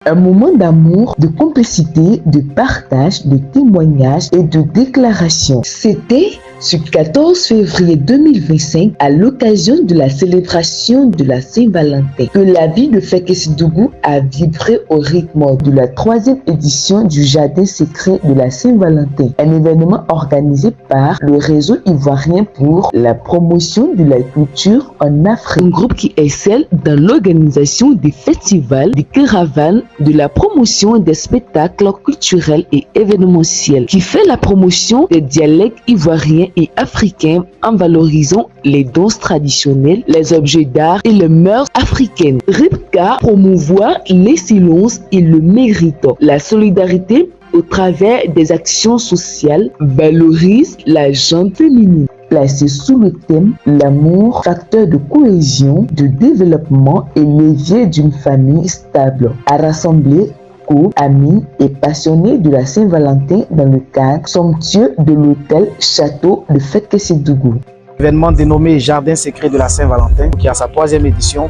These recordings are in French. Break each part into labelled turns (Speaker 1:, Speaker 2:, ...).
Speaker 1: Un moment d'amour, de complicité, de partage, de témoignage et de déclaration. C'était ce 14 février 2025 à l'occasion de la célébration de la Saint-Valentin que la ville de Fekesidougou a vibré au rythme de la 3e édition du Jardin secret de la Saint-Valentin, un événement organisé par le réseau ivoirien pour la promotion de la culture en Afrique, un groupe qui excelle dans l'organisation des festivals, des caravanes, de la promotion des spectacles culturels et événementiels, qui fait la promotion des dialectes ivoiriens et africains en valorisant les danses traditionnelles, les objets d'art et les mœurs africaines. Ripka promouvoit l'excellence et le mérite, la solidarité au travers des actions sociales, valorise la gente féminine. Placé sous le thème « L'amour, facteur de cohésion, de développement et levier d'une famille stable », a rassemblé couples, amis et passionnés de la Saint-Valentin dans le cadre somptueux de l'hôtel Château de Fekesidougou.
Speaker 2: L'événement dénommé Jardin secret de la Saint-Valentin, qui a sa 3e édition,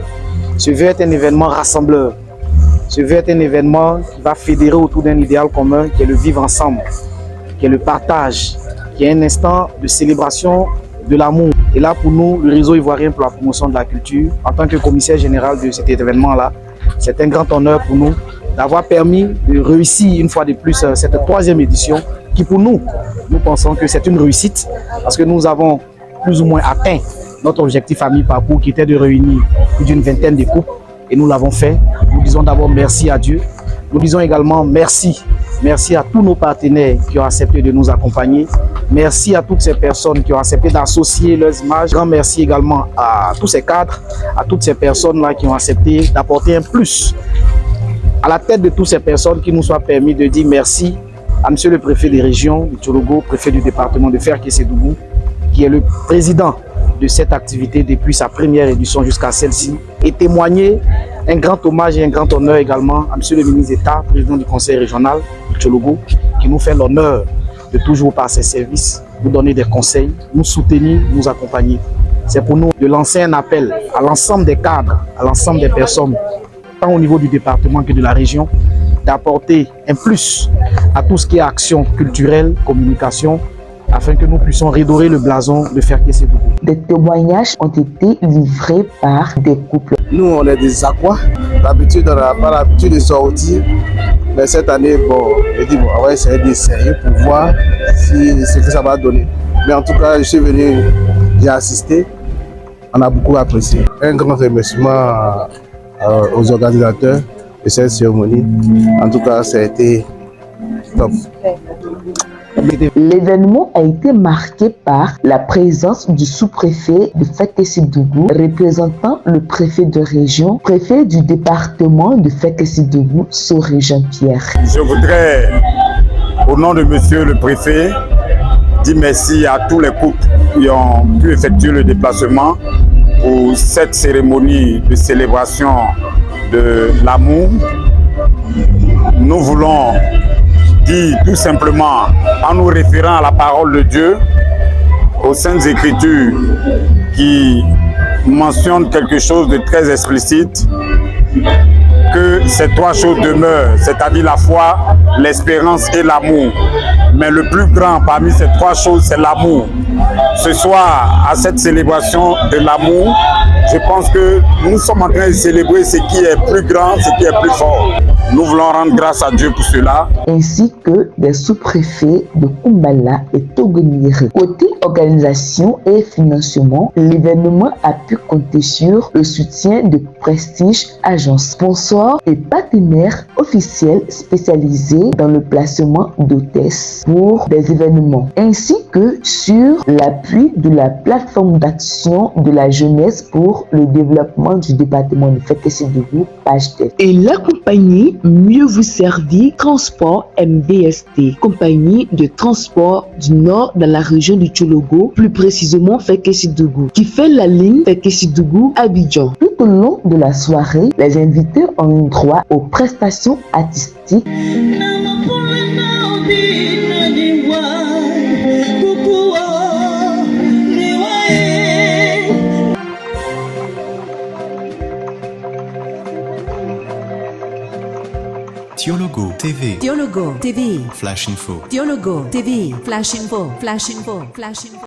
Speaker 2: se veut être un événement rassembleur. Se veut être un événement qui va fédérer autour d'un idéal commun, qui est le vivre ensemble, qui est le partage, qui est un instant de célébration de l'amour. Et là, pour nous, le réseau ivoirien pour la promotion de la culture, en tant que commissaire général de cet événement-là, c'est un grand honneur pour nous d'avoir permis de réussir une fois de plus cette 3e édition, qui pour nous, nous pensons que c'est une réussite, parce que nous avons plus ou moins atteint notre objectif à mi-parcours, qui était de réunir plus d'une vingtaine de couples, et nous l'avons fait. Nous disons d'abord merci à Dieu. Nous disons également merci à tous nos partenaires qui ont accepté de nous accompagner. Merci à toutes ces personnes qui ont accepté d'associer leurs images. Grand merci également à tous ces cadres, à toutes ces personnes-là qui ont accepté d'apporter un plus. À la tête de toutes ces personnes, qui nous soit permis de dire merci à monsieur le préfet des régions du Tchologo, préfet du département de Fekesidougou, qui est le président de cette activité depuis sa 1re édition jusqu'à celle-ci, et témoigner un grand hommage et un grand honneur également à monsieur le ministre d'État, président du conseil régional du Tchologo, qui nous fait l'honneur de toujours par ses services nous donner des conseils, nous soutenir, nous accompagner. C'est pour nous de lancer un appel à l'ensemble des cadres, à l'ensemble des personnes, tant au niveau du département que de la région, d'apporter un plus à tout ce qui est action culturelle, communication, afin que nous puissions redorer le blason de Fekesidougou.
Speaker 1: Des témoignages ont été livrés par des couples.
Speaker 3: Nous, on est des aquas. D'habitude, on n'a pas l'habitude de sortir. Mais cette année, bon, je dis, bon, on va essayer d'essayer pour voir ce que ça va donner. Mais en tout cas, je suis venu, j'ai assisté. On a beaucoup apprécié. Un grand remerciement aux organisateurs de cette cérémonie. En tout cas, ça a été top.
Speaker 1: L'événement a été marqué par la présence du sous-préfet de Fekesidougou, représentant le préfet de région, préfet du département de Fekesidougou, Soré Jean-Pierre.
Speaker 4: Je voudrais, au nom de monsieur le préfet, dire merci à tous les couples qui ont pu effectuer le déplacement pour cette cérémonie de célébration de l'amour. Nous voulons dit tout simplement, en nous référant à la parole de Dieu, aux Saintes Écritures qui mentionnent quelque chose de très explicite, que ces 3 choses demeurent, c'est-à-dire la foi, l'espérance et l'amour. Mais le plus grand parmi ces 3 choses, c'est l'amour. Ce soir, à cette célébration de l'amour, je pense que nous sommes en train de célébrer ce qui est plus grand, ce qui est plus fort. Nous voulons rendre grâce à Dieu pour cela.
Speaker 1: Ainsi que des sous-préfets de Kumbala et Togoniri. Côté organisation et financement, l'événement a pu compter sur le soutien de Prestige Agence, sponsors et partenaires officiels spécialisés dans le placement d'hôtesses pour des événements, ainsi que sur l'appui de la plateforme d'action de la jeunesse pour le développement du département de Fekesidougou, PAGDEF. Et la compagnie Mieux vous servir Transport MVST, compagnie de transport du Nord dans la région du Tchologo, plus précisément Fekesidougou, qui fait la ligne Fekesidougou-Abidjan. Tout au long de la soirée, les invités ont eu droit aux prestations artistiques.
Speaker 5: Dialogo TV.
Speaker 6: Dialogo TV.
Speaker 5: Flash Info.
Speaker 6: Dialogo TV. Flash Info. Flash Info. Flash Info.